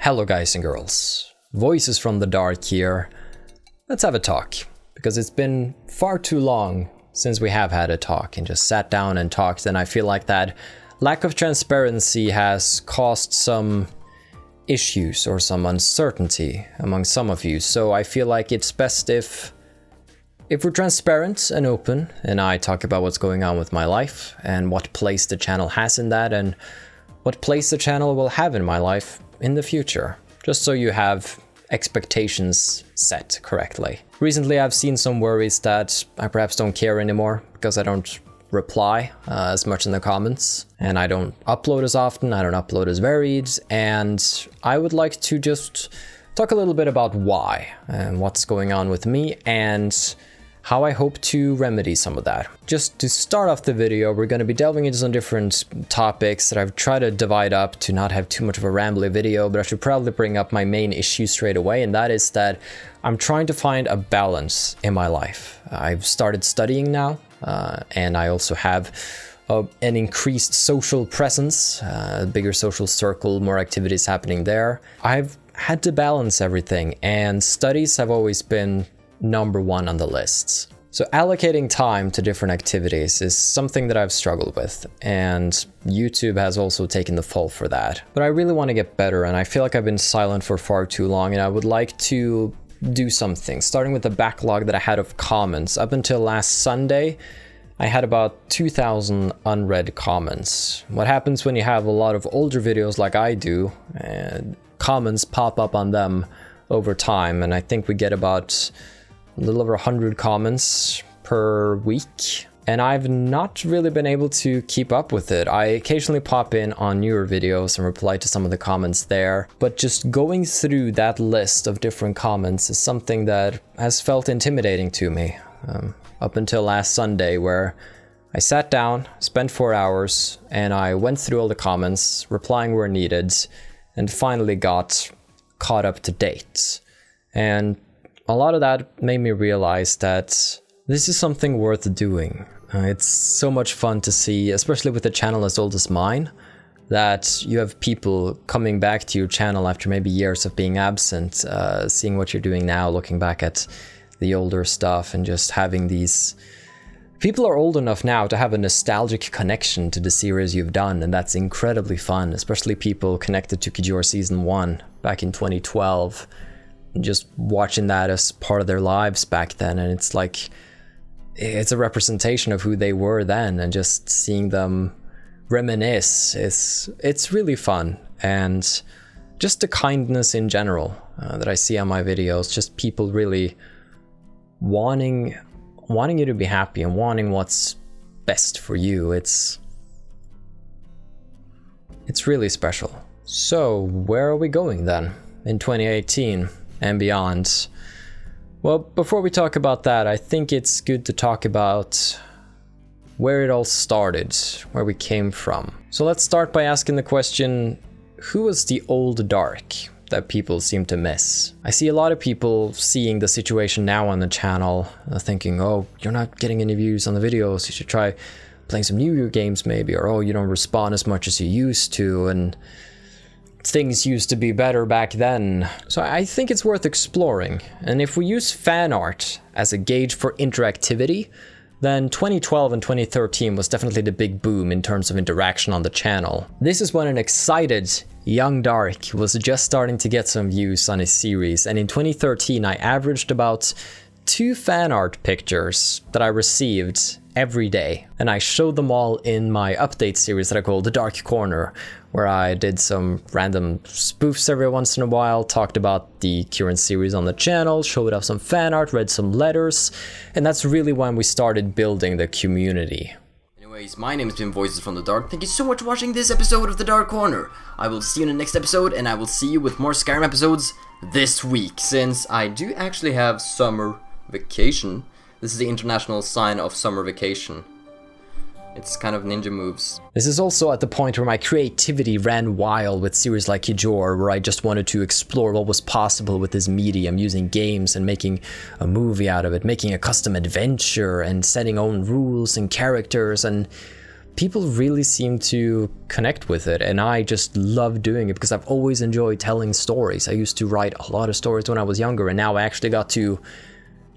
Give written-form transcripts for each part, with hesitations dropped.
Hello guys and girls, Voices from the Dark here. Let's have a talk, because it's been far too long since we have had a talk and just sat down and talked, and I feel like that lack of transparency has caused some issues or some uncertainty among some of you, so I feel like it's best if we're transparent and open and I talk about what's going on with my life and what place the channel has in that and what place the channel will have in my life in the future, just so you have expectations set correctly. Recently I've seen some worries that I perhaps don't care anymore because I don't reply as much in the comments and I don't upload as often, I don't upload as varied, and I would like to just talk a little bit about why and what's going on with me and how I hope to remedy some of that. Just to start off the video, we're going to be delving into some different topics that I've tried to divide up to not have too much of a rambly video, but I should probably bring up my main issue straight away, and that is that I'm trying to find a balance in my life. I've started studying now, and I also have an increased social presence, a bigger social circle, more activities happening there. I've had to balance everything, and studies have always been number one on the lists. So allocating time to different activities is something that I've struggled with, and YouTube has also taken the fall for that. But I really want to get better, and I feel like I've been silent for far too long, and I would like to do something, starting with the backlog that I had of comments. Up until last Sunday, I had about 2,000 unread comments. What happens when you have a lot of older videos like I do, and comments pop up on them over time, and I think we get about a little over 100 comments per week, and I've not really been able to keep up with it. I occasionally pop in on newer videos and reply to some of the comments there, but just going through that list of different comments is something that has felt intimidating to me. Up until last Sunday, where I sat down, spent 4 hours, and I went through all the comments, replying where needed, and finally got caught up to date. And a lot of that made me realize that this is something worth doing. It's so much fun to see, especially with a channel as old as mine, that you have people coming back to your channel after maybe years of being absent, seeing what you're doing now, looking back at the older stuff, and just having these... People are old enough now to have a nostalgic connection to the series you've done, and that's incredibly fun, especially people connected to Kajor Season 1 back in 2012. Just watching that as part of their lives back then, and it's like it's a representation of who they were then, and just seeing them reminisce it's really fun. And just the kindness in general that I see on my videos, just people really wanting you to be happy and wanting what's best for you. It's really special. So where are we going then in 2018 and beyond? Well, before we talk about that, I think it's good to talk about where it all started, where we came from. So let's start by asking the question, who was the old Dark that people seem to miss? I see a lot of people seeing the situation now on the channel, thinking, oh, you're not getting any views on the videos, you should try playing some newer games maybe, or oh, you don't respond as much as you used to, and things used to be better back then. So I think it's worth exploring, and if we use fan art as a gauge for interactivity, then 2012 and 2013 was definitely the big boom in terms of interaction on the channel. This is when an excited young Dark was just starting to get some views on his series, and in 2013 I averaged about 2 fan art pictures that I received every day, and I showed them all in my update series that I call The Dark Corner, where I did some random spoofs every once in a while, talked about the current series on the channel, showed off some fan art, read some letters, and that's really when we started building the community. Anyways, my name has been Voices from the Dark. Thank you so much for watching this episode of The Dark Corner. I will see you in the next episode, and I will see you with more Skyrim episodes this week, since I do actually have summer vacation. This is the international sign of summer vacation. It's kind of ninja moves. This is also at the point where my creativity ran wild with series like Kajor, where I just wanted to explore what was possible with this medium, using games and making a movie out of it, making a custom adventure and setting own rules and characters and people really seem to connect with it, and I just love doing it because I've always enjoyed telling stories. I used to write a lot of stories when I was younger, and now I actually got to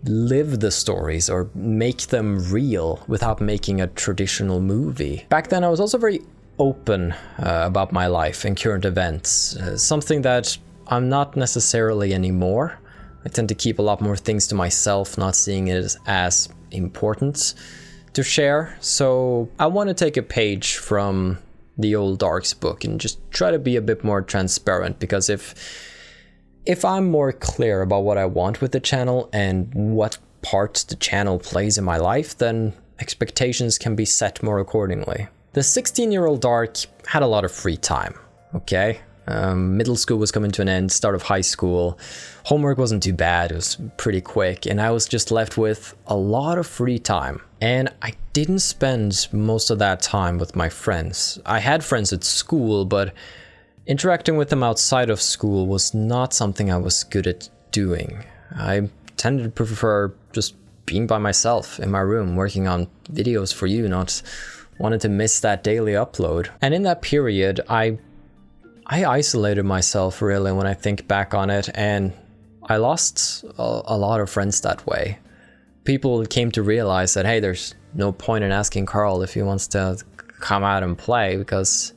live the stories or make them real without making a traditional movie. Back then I was also very open about my life and current events, something that I'm not necessarily anymore. I tend to keep a lot more things to myself, not seeing it as important to share. So I want to take a page from the old Dark's book and just try to be a bit more transparent, because if I'm more clear about what I want with the channel and what part the channel plays in my life, then expectations can be set more accordingly. The 16-year-old Dark had a lot of free time, okay? Middle school was coming to an end, start of high school. Homework wasn't too bad, it was pretty quick, and I was just left with a lot of free time. And I didn't spend most of that time with my friends. I had friends at school, but interacting with them outside of school was not something I was good at doing. I tended to prefer just being by myself in my room, working on videos for you, not wanting to miss that daily upload. And in that period, I isolated myself really when I think back on it, and I lost a lot of friends that way. People came to realize that, hey, there's no point in asking Carl if he wants to come out and play, because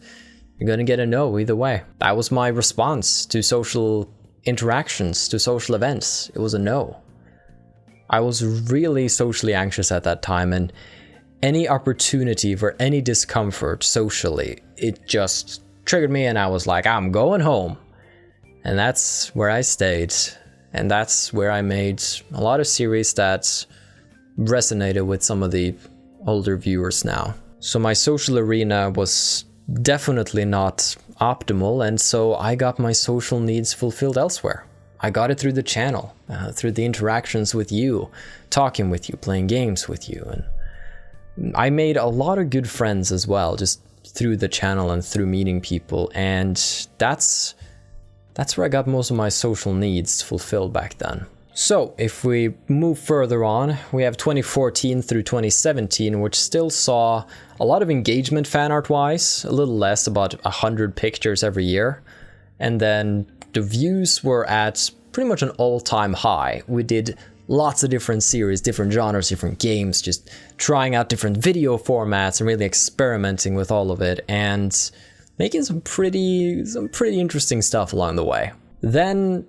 you're gonna get a no either way. That was my response to social interactions, to social events. It was a no. I was really socially anxious at that time, and any opportunity for any discomfort socially, it just triggered me, and I was like, I'm going home. And that's where I stayed, and that's where I made a lot of series that resonated with some of the older viewers now. So my social arena was definitely not optimal, and so I got my social needs fulfilled elsewhere. I got it through the channel, through the interactions with you, talking with you, playing games with you, and I made a lot of good friends as well, just through the channel and through meeting people, and that's where I got most of my social needs fulfilled back then. So if we move further on, we have 2014 through 2017, which still saw a lot of engagement fan art wise, a little less, about 100 pictures every year, and then the views were at pretty much an all-time high. We did lots of different series, different genres, different games, just trying out different video formats and really experimenting with all of it and making some pretty interesting stuff along the way. Then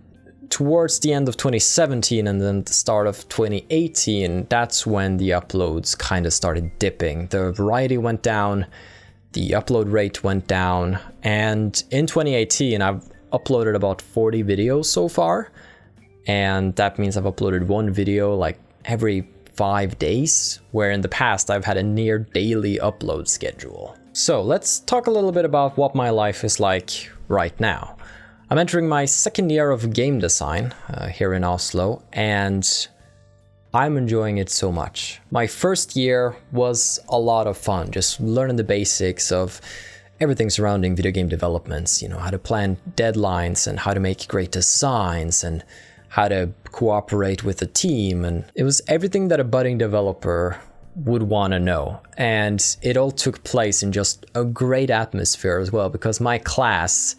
towards the end of 2017 and then the start of 2018, that's when the uploads kind of started dipping. The variety went down, the upload rate went down, and in 2018 I've uploaded about 40 videos so far. And that means I've uploaded one video like every 5 days, where in the past I've had a near daily upload schedule. So let's talk a little bit about what my life is like right now. I'm entering my second year of game design here in Oslo, and I'm enjoying it so much. My first year was a lot of fun, just learning the basics of everything surrounding video game developments, you know, how to plan deadlines and how to make great designs and how to cooperate with a team, and it was everything that a budding developer would want to know. And it all took place in just a great atmosphere as well, because my class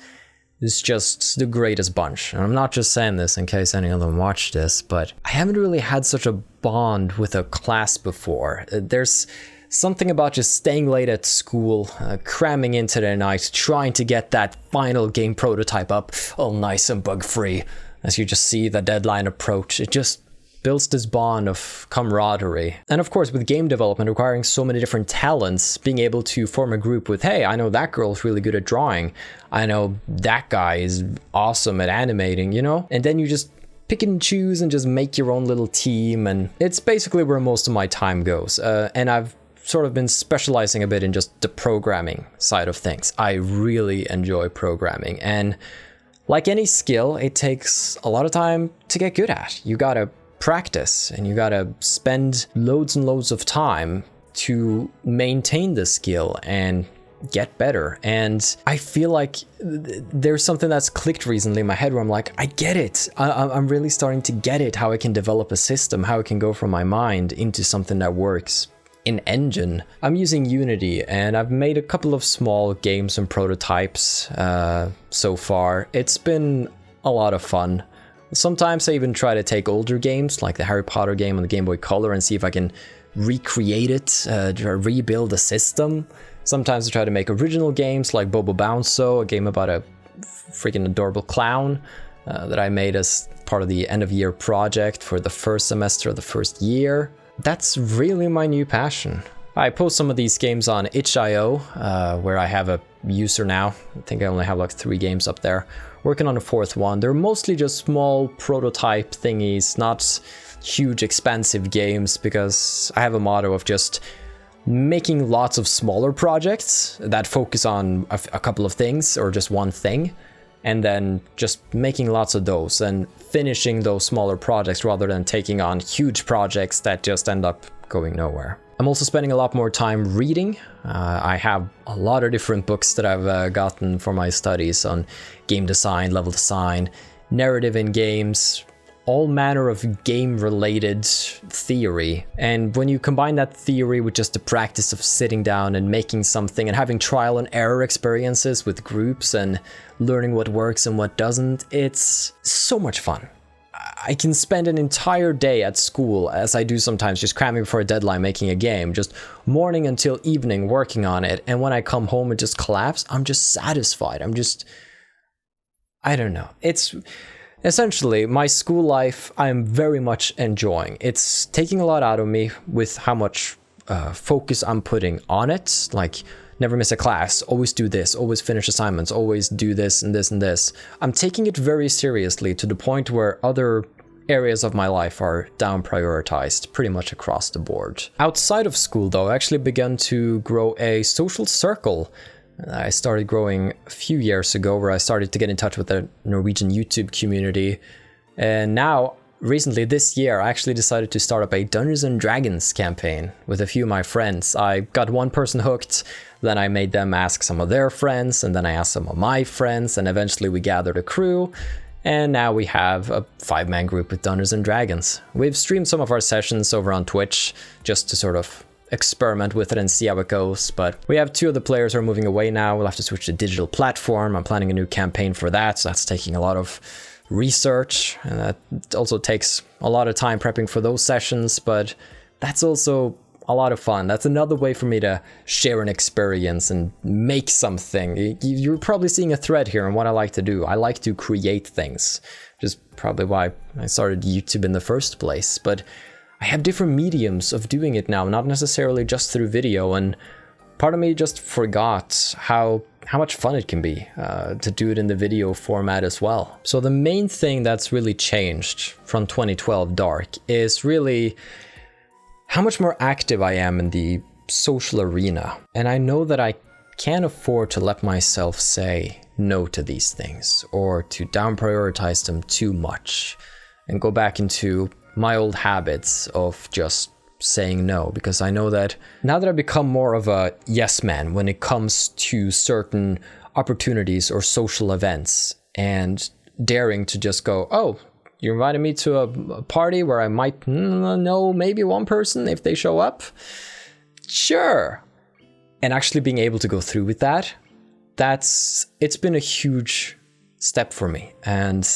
is just the greatest bunch. And I'm not just saying this in case any of them watch this, but I haven't really had such a bond with a class before. There's something about just staying late at school, cramming into the night, trying to get that final game prototype up all nice and bug-free. As you just see the deadline approach, it just builds this bond of camaraderie. And of course, with game development requiring so many different talents, being able to form a group with, hey, I know that girl's really good at drawing, I know that guy is awesome at animating, you know? And then you just pick and choose and just make your own little team, and it's basically where most of my time goes. And I've sort of been specializing a bit in just the programming side of things. I really enjoy programming, and like any skill, it takes a lot of time to get good at. You gotta practice, and you gotta spend loads and loads of time to maintain the skill and get better. And I feel like there's something that's clicked recently in my head where I'm like, I get it. I'm really starting to get it, how I can develop a system, how it can go from my mind into something that works in engine. I'm using Unity, and I've made a couple of small games and prototypes so far. It's been a lot of fun. Sometimes I even try to take older games, like the Harry Potter game on the Game Boy Color, and see if I can recreate it, rebuild the system. Sometimes I try to make original games like Bobo Bounso, a game about a freaking adorable clown that I made as part of the end of year project for the first semester of the first year. That's really my new passion. I post some of these games on itch.io, where I have a user now. I think I only have like 3 games up there. Working on a 4th one. They're mostly just small prototype thingies, not huge expansive games, because I have a motto of just making lots of smaller projects that focus on a couple of things or just one thing, and then just making lots of those and finishing those smaller projects rather than taking on huge projects that just end up going nowhere. I'm also spending a lot more time reading. I have a lot of different books that I've gotten for my studies on game design, level design, narrative in games, all manner of game-related theory. And when you combine that theory with just the practice of sitting down and making something and having trial and error experiences with groups and learning what works and what doesn't, it's so much fun. I can spend an entire day at school, as I do sometimes, just cramming for a deadline making a game, just morning until evening working on it, and when I come home and just collapse, I'm just satisfied. I don't know. It's essentially my school life I'm very much enjoying. It's taking a lot out of me with how much focus I'm putting on it, like never miss a class, always do this, always finish assignments, always do this and this and this. I'm taking it very seriously to the point where other areas of my life are down prioritized pretty much across the board. Outside of school though, I actually began to grow a social circle. I started growing a few years ago, where I started to get in touch with the Norwegian YouTube community. And now, recently this year, I actually decided to start up a Dungeons and Dragons campaign with a few of my friends. I got one person hooked, then I made them ask some of their friends, and then I asked some of my friends, and eventually we gathered a crew. And now we have a 5-man group with Dungeons and Dragons. We've streamed some of our sessions over on Twitch just to sort of experiment with it and see how it goes, but we have 2 of the players who are moving away now. We'll have to switch to digital platform. I'm planning a new campaign for that, so that's taking a lot of research, and that also takes a lot of time prepping for those sessions, but that's also a lot of fun. That's another way for me to share an experience and make something. You're probably seeing a thread here on what I like to do. I like to create things, which is probably why I started YouTube in the first place, but I have different mediums of doing it now, not necessarily just through video, and part of me just forgot how much fun it can be to do it in the video format as well. So the main thing that's really changed from 2012 Dark is really how much more active I am in the social arena. And I know that I can't afford to let myself say no to these things or to down prioritize them too much and go back into my old habits of just saying no, because I know that now that I've become more of a yes man when it comes to certain opportunities or social events, and daring to just go, oh, you invited me to a party where I might know maybe one person if they show up? Sure. And actually being able to go through with that, it's been a huge step for me. And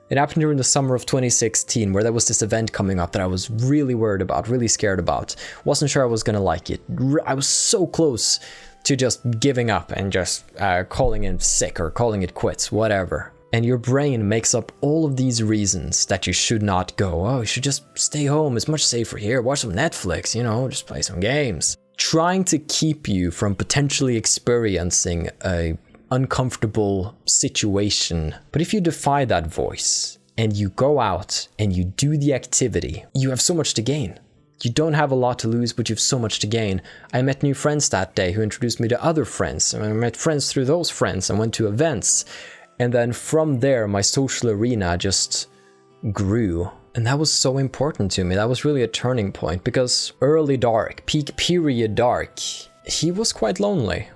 it happened during the summer of 2016, where there was this event coming up that I was really worried about, really scared about. Wasn't sure I was gonna like it. I was so close to just giving up and just calling in sick or calling it quits, whatever. And your brain makes up all of these reasons that you should not go. Oh, you should just stay home. It's much safer here. Watch some Netflix, just play some games. Trying to keep you from potentially experiencing a uncomfortable situation. But if you defy that voice and you go out and you do the activity, you have so much to gain. You don't have a lot to lose, but you have so much to gain. I met new friends that day who introduced me to other friends. I met friends through those friends and went to events. And then from there, my social arena just grew. And that was so important to me. That was really a turning point, because early Dark, peak period Dark, he was quite lonely.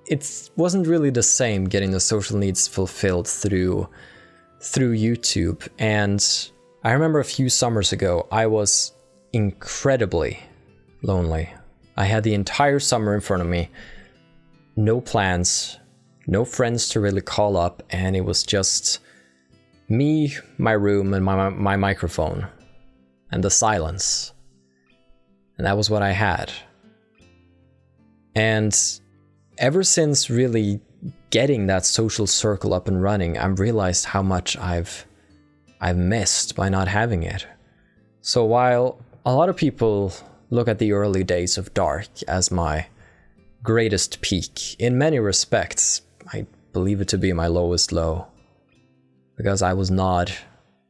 It wasn't really the same getting the social needs fulfilled through YouTube. And I remember a few summers ago, I was incredibly lonely. I had the entire summer in front of me. No plans, no friends to really call up, and it was just me, my room, and my microphone. And the silence. And that was what I had. And ever since really getting that social circle up and running, I've realized how much I've missed by not having it. So while a lot of people look at the early days of Dark as my greatest peak, in many respects, I believe it to be my lowest low. Because I was not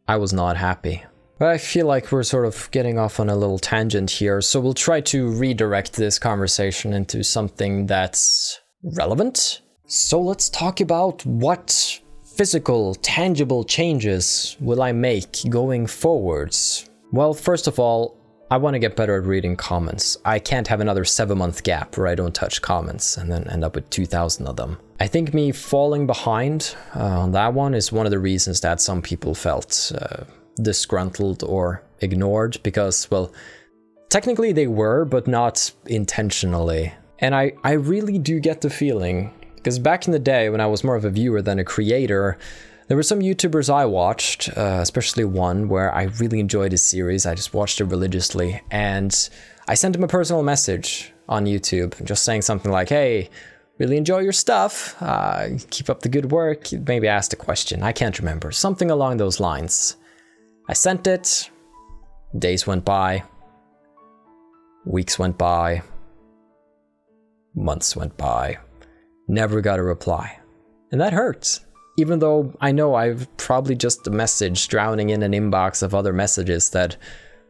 happy. But I feel like we're sort of getting off on a little tangent here, so we'll try to redirect this conversation into something that's relevant. So let's talk about what physical, tangible changes will I make going forwards. Well, first of all, I want to get better at reading comments. I can't have another 7-month gap where I don't touch comments and then end up with 2,000 of them. I think me falling behind on that one is one of the reasons that some people felt disgruntled or ignored, because, well, technically they were, but not intentionally. And I really do get the feeling, because back in the day when I was more of a viewer than a creator, there were some YouTubers I watched, especially one where I really enjoyed his series. I just watched it religiously, and I sent him a personal message on YouTube just saying something like, hey, really enjoy your stuff, keep up the good work, maybe asked a question, I can't remember, something along those lines. I sent it, days went by, weeks went by, months went by, never got a reply. And that hurts. Even though I know I've probably just a message drowning in an inbox of other messages that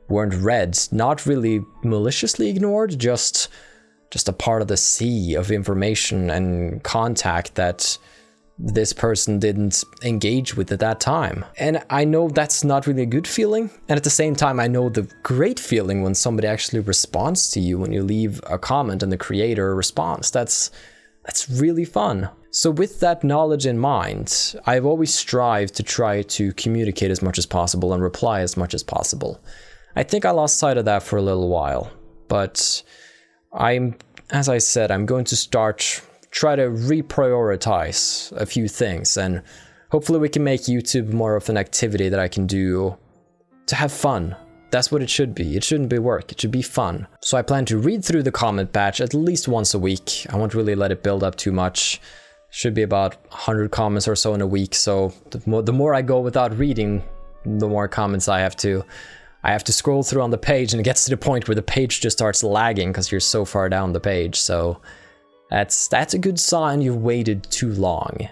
weren't read, not really maliciously ignored, just a part of the sea of information and contact that this person didn't engage with at that time. And I know that's not really a good feeling. And at the same time, I know the great feeling when somebody actually responds to you, when you leave a comment and the creator responds. That's really fun. So with that knowledge in mind, I've always strived to try to communicate as much as possible and reply as much as possible. I think I lost sight of that for a little while, but as I said, I'm going to try to reprioritize a few things, and hopefully we can make YouTube more of an activity that I can do to have fun. That's what it should be. It shouldn't be work. It should be fun. So I plan to read through the comment batch at least once a week. I won't really let it build up too much. Should be about 100 comments or so in a week. So the more I go without reading, the more comments I have to scroll through on the page, and it gets to the point where the page just starts lagging because you're so far down the page. So that's a good sign you've waited too long.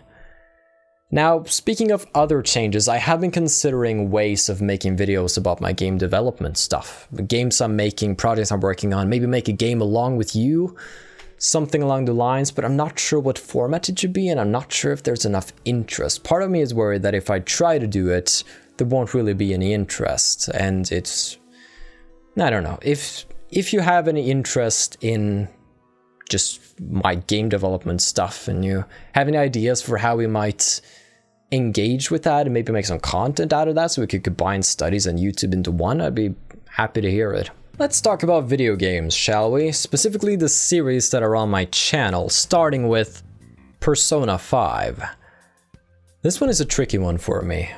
Now, speaking of other changes, I have been considering ways of making videos about my game development stuff. The games I'm making, projects I'm working on, maybe make a game along with you, something along the lines, but I'm not sure what format it should be, and I'm not sure if there's enough interest. Part of me is worried that if I try to do it, there won't really be any interest, and I don't know. If you have any interest in just my game development stuff, and you have any ideas for how we might engage with that and maybe make some content out of that so we could combine studies and YouTube into one, I'd be happy to hear it. Let's talk about video games, shall we? Specifically the series that are on my channel, starting with Persona 5. This one is a tricky one for me,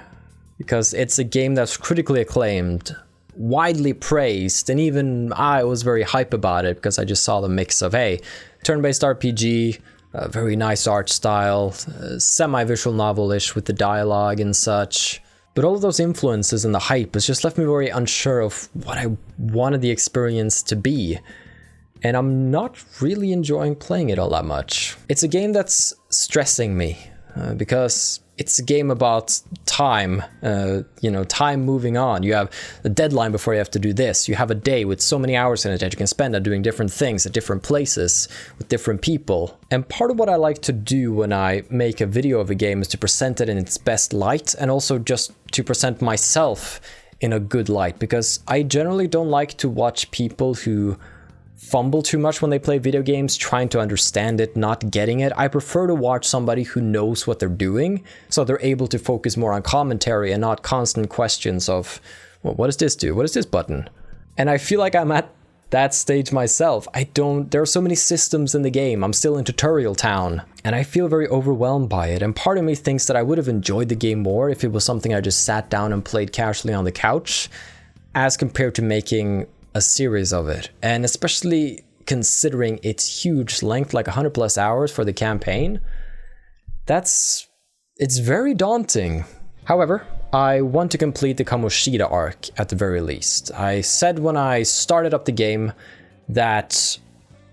because it's a game that's critically acclaimed, widely praised, and even I was very hype about it because I just saw the mix of, hey, turn-based RPG, a very nice art style, semi-visual novel-ish with the dialogue and such. But all of those influences and the hype has just left me very unsure of what I wanted the experience to be. And I'm not really enjoying playing it all that much. It's a game that's stressing me, because it's a game about time, time moving on. You have a deadline before you have to do this. You have a day with so many hours in it that you can spend on doing different things at different places with different people. And part of what I like to do when I make a video of a game is to present it in its best light, and also just to present myself in a good light, because I generally don't like to watch people who fumble too much when they play video games, trying to understand it, not getting it. I prefer to watch somebody who knows what they're doing, so they're able to focus more on commentary and not constant questions of, well, what does this do? What is this button? And I feel like I'm at that stage myself. There are so many systems in the game. I'm still in tutorial town, and I feel very overwhelmed by it. And part of me thinks that I would have enjoyed the game more if it was something I just sat down and played casually on the couch, as compared to making a series of it. And especially considering its huge length, like 100 plus hours for the campaign, it's very daunting. However, I want to complete the Kamoshida arc at the very least. I said when I started up the game that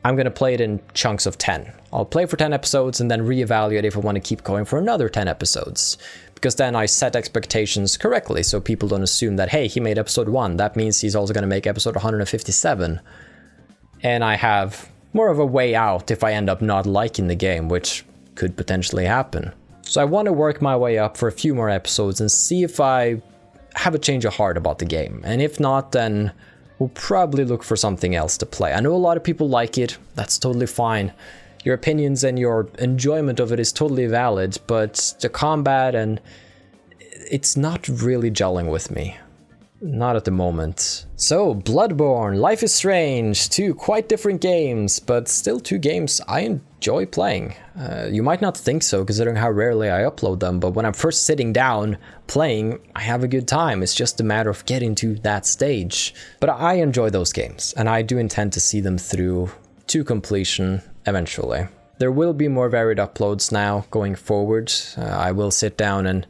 I'm going to play it in chunks of 10. I'll play for 10 episodes and then reevaluate if I want to keep going for another 10 episodes. Because then I set expectations correctly, so people don't assume that, hey, he made episode 1, that means he's also going to make episode 157. And I have more of a way out if I end up not liking the game, which could potentially happen. So I want to work my way up for a few more episodes and see if I have a change of heart about the game. And if not, then we'll probably look for something else to play. I know a lot of people like it, that's totally fine. Your opinions and your enjoyment of it is totally valid, but the combat and it's not really gelling with me. Not at the moment. So, Bloodborne, Life is Strange, two quite different games, but still two games I enjoy playing. You might not think so, considering how rarely I upload them, but when I'm first sitting down playing, I have a good time. It's just a matter of getting to that stage. But I enjoy those games, and I do intend to see them through to completion eventually. There will be more varied uploads now going forward. I will sit down and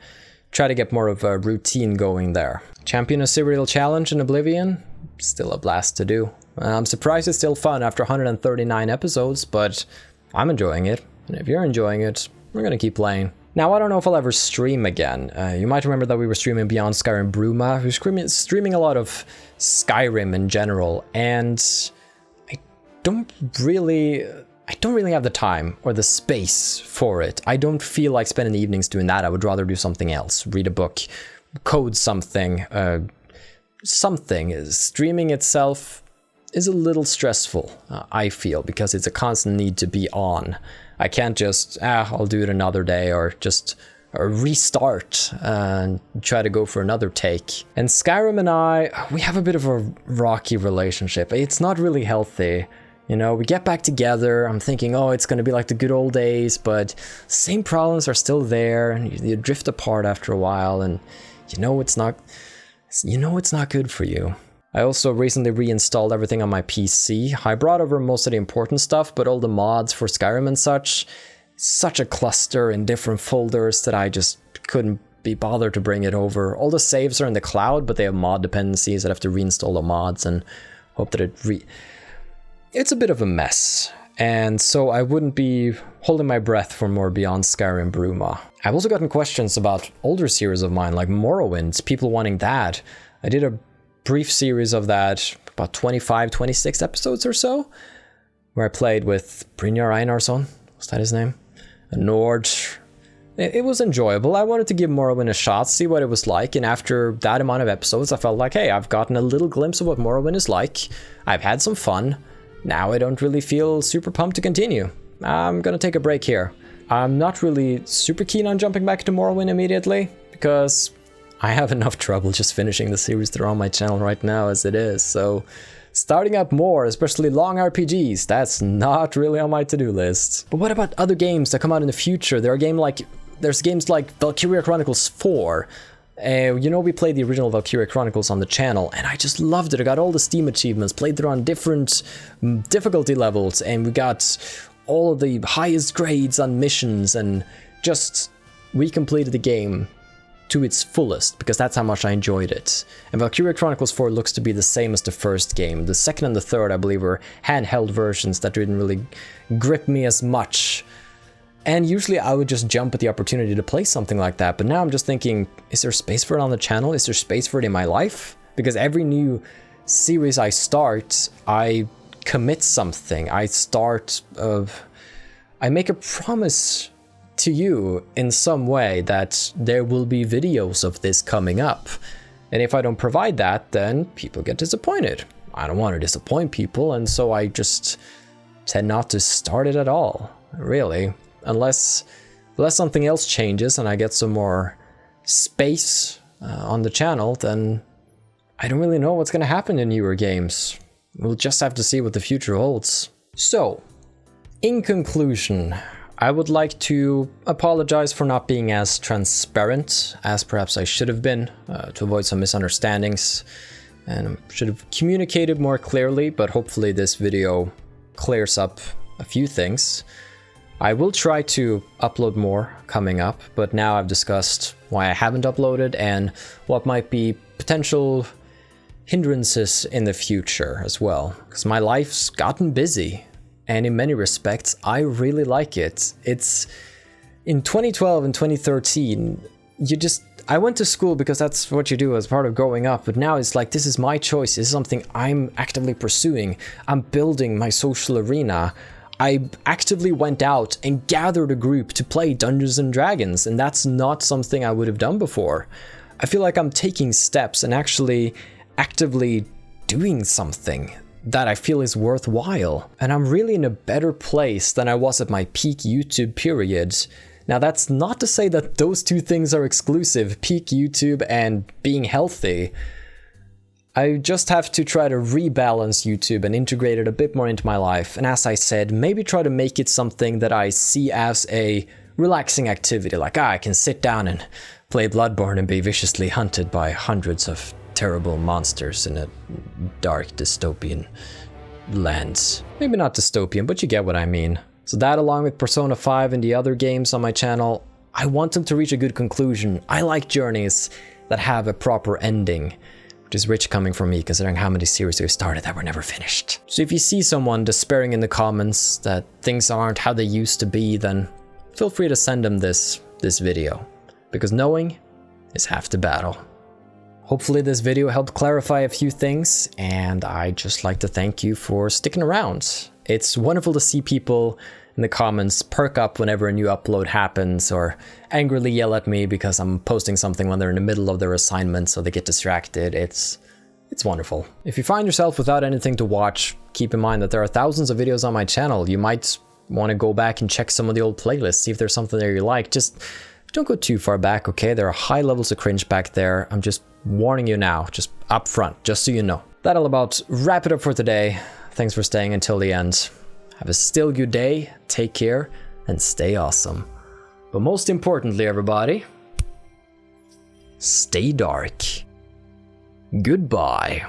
try to get more of a routine going there. Champion a serial challenge in Oblivion? Still a blast to do. I'm surprised it's still fun after 139 episodes, but I'm enjoying it. And if you're enjoying it, we're gonna keep playing. Now, I don't know if I'll ever stream again. You might remember that we were streaming Beyond Skyrim Bruma. We were streaming a lot of Skyrim in general, and I don't really have the time or the space for it. I don't feel like spending the evenings doing that. I would rather do something else, read a book, code something, something. Streaming itself is a little stressful, I feel, because it's a constant need to be on. I can't just, I'll do it another day, or just restart and try to go for another take. And Skyrim and I, we have a bit of a rocky relationship. It's not really healthy. You know, we get back together, I'm thinking, oh, it's going to be like the good old days, but same problems are still there, and you drift apart after a while, and you know it's not good for you. I also recently reinstalled everything on my PC. I brought over most of the important stuff, but all the mods for Skyrim and such a cluster in different folders that I just couldn't be bothered to bring it over. All the saves are in the cloud, but they have mod dependencies. I'd have to reinstall the mods and hope that it's a bit of a mess, and so I wouldn't be holding my breath for more Beyond Skyrim Bruma. I've also gotten questions about older series of mine, like Morrowind, people wanting that. I did a brief series of that, about 25, 26 episodes or so, where I played with Brynjar Einarsson, was that his name? A Nord. It was enjoyable. I wanted to give Morrowind a shot, see what it was like, and after that amount of episodes, I felt like, hey, I've gotten a little glimpse of what Morrowind is like. I've had some fun. Now I don't really feel super pumped to continue. I'm gonna take a break here. I'm not really super keen on jumping back to Morrowind immediately, because I have enough trouble just finishing the series that are on my channel right now as it is, so starting up more, especially long RPGs, that's not really on my to-do list. But what about other games that come out in the future? There's games like Valkyria Chronicles 4. You know, we played the original Valkyria Chronicles on the channel, and I just loved it. I got all the Steam achievements, played it on different difficulty levels, and we got all of the highest grades on missions, and we completed the game to its fullest, because that's how much I enjoyed it. And Valkyria Chronicles 4 looks to be the same as the first game. The second and the third, I believe, were handheld versions that didn't really grip me as much. And usually I would just jump at the opportunity to play something like that, but now I'm just thinking, is there space for it on the channel? Is there space for it in my life? Because every new series I start, I commit something. I make a promise to you in some way that there will be videos of this coming up. And if I don't provide that, then people get disappointed. I don't want to disappoint people, and so I just tend not to start it at all, really. Unless something else changes and I get some more space on the channel, then I don't really know what's going to happen in newer games. we'll just have to see what the future holds. So, in conclusion, I would like to apologize for not being as transparent as perhaps I should have been, to avoid some misunderstandings, and should have communicated more clearly, but hopefully this video clears up a few things. I will try to upload more coming up, but now I've discussed why I haven't uploaded and what might be potential hindrances in the future as well, because my life's gotten busy, and in many respects I really like it. It's in 2012 and 2013, I went to school because that's what you do as part of growing up, but now it's like, this is my choice, this is something I'm actively pursuing. I'm building my social arena. I actively went out and gathered a group to play Dungeons and Dragons, and that's not something I would have done before. I feel like I'm taking steps and actually actively doing something that I feel is worthwhile. And I'm really in a better place than I was at my peak YouTube period. Now, that's not to say that those two things are exclusive, peak YouTube and being healthy. I just have to try to rebalance YouTube and integrate it a bit more into my life. And as I said, maybe try to make it something that I see as a relaxing activity. Like, I can sit down and play Bloodborne and be viciously hunted by hundreds of terrible monsters in a dark dystopian land. Maybe not dystopian, but you get what I mean. So that, along with Persona 5 and the other games on my channel, I want them to reach a good conclusion. I like journeys that have a proper ending, which is rich coming from me considering how many series we've started that were never finished. So if you see someone despairing in the comments that things aren't how they used to be, then feel free to send them this video, because knowing is half the battle. Hopefully this video helped clarify a few things, and I'd just like to thank you for sticking around. It's wonderful to see people in the comments perk up whenever a new upload happens, or angrily yell at me because I'm posting something when they're in the middle of their assignment so they get distracted. It's wonderful. If you find yourself without anything to watch, keep in mind that there are thousands of videos on my channel. You might want to go back and check some of the old playlists, see if there's something there you like. Just don't go too far back, okay? There are high levels of cringe back there. I'm just warning you now, just up front, just so you know. That'll about wrap it up for today. Thanks for staying until the end. Have a still good day, take care, and stay awesome. But most importantly, everybody, stay dark. Goodbye.